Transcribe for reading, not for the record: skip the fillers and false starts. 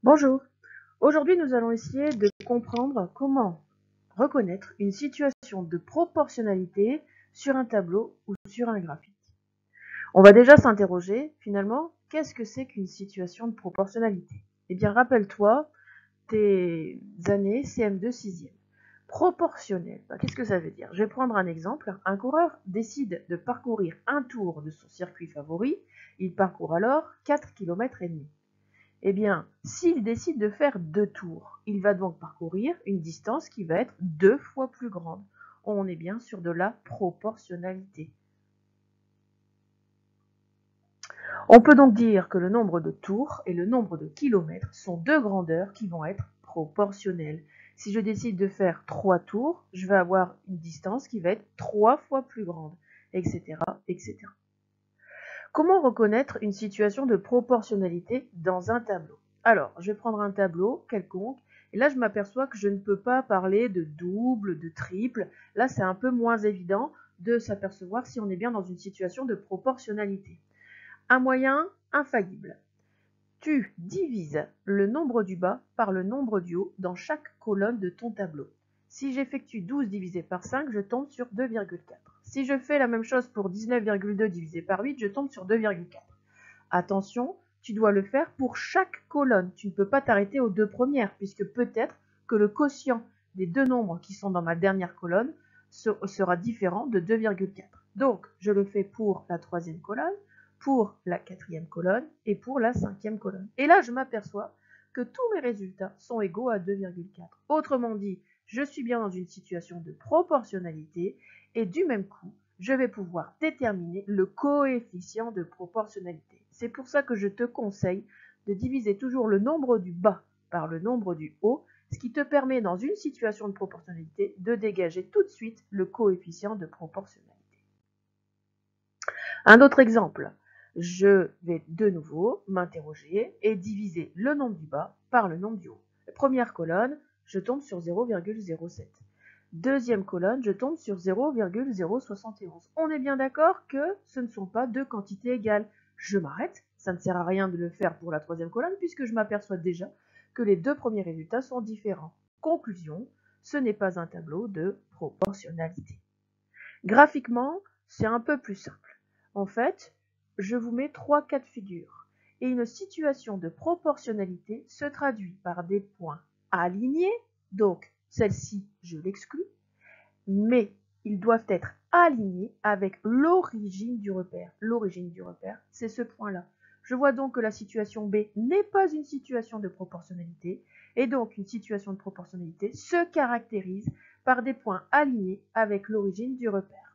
Bonjour, aujourd'hui nous allons essayer de comprendre comment reconnaître une situation de proportionnalité sur un tableau ou sur un graphique. On va déjà s'interroger, finalement, qu'est-ce que c'est qu'une situation de proportionnalité? Eh bien, rappelle-toi tes années CM2 6e. Proportionnel, qu'est-ce que ça veut dire? Je vais prendre un exemple. Un coureur décide de parcourir un tour de son circuit favori. Il parcourt alors 4,5 km. Eh bien, s'il décide de faire 2 tours, il va donc parcourir une distance qui va être 2 fois plus grande. On est bien sur de la proportionnalité. On peut donc dire que le nombre de tours et le nombre de kilomètres sont deux grandeurs qui vont être proportionnelles. Si je décide de faire 3 tours, je vais avoir une distance qui va être 3 fois plus grande, etc., etc. Comment reconnaître une situation de proportionnalité dans un tableau? Alors, je vais prendre un tableau quelconque, et là je m'aperçois que je ne peux pas parler de double, de triple. Là c'est un peu moins évident de s'apercevoir si on est bien dans une situation de proportionnalité. Un moyen infaillible. Tu divises le nombre du bas par le nombre du haut dans chaque colonne de ton tableau. Si j'effectue 12 divisé par 5, je tombe sur 2,4. Si je fais la même chose pour 19,2 divisé par 8, je tombe sur 2,4. Attention, tu dois le faire pour chaque colonne. Tu ne peux pas t'arrêter aux deux premières, puisque peut-être que le quotient des deux nombres qui sont dans ma dernière colonne sera différent de 2,4. Donc, je le fais pour la troisième colonne, pour la quatrième colonne et pour la cinquième colonne. Et là, je m'aperçois que tous mes résultats sont égaux à 2,4. Autrement dit, je suis bien dans une situation de proportionnalité et du même coup, je vais pouvoir déterminer le coefficient de proportionnalité. C'est pour ça que je te conseille de diviser toujours le nombre du bas par le nombre du haut, ce qui te permet dans une situation de proportionnalité de dégager tout de suite le coefficient de proportionnalité. Un autre exemple, je vais de nouveau m'interroger et diviser le nombre du bas par le nombre du haut. Première colonne, je tombe sur 0,07. Deuxième colonne, je tombe sur 0,071. On est bien d'accord que ce ne sont pas deux quantités égales. Je m'arrête, ça ne sert à rien de le faire pour la troisième colonne puisque je m'aperçois déjà que les deux premiers résultats sont différents. Conclusion, ce n'est pas un tableau de proportionnalité. Graphiquement, c'est un peu plus simple. En fait, je vous mets 3 cas de figure. Et une situation de proportionnalité se traduit par des points alignés, donc celle-ci, je l'exclus, mais ils doivent être alignés avec l'origine du repère. L'origine du repère, c'est ce point-là. Je vois donc que la situation B n'est pas une situation de proportionnalité, et donc une situation de proportionnalité se caractérise par des points alignés avec l'origine du repère.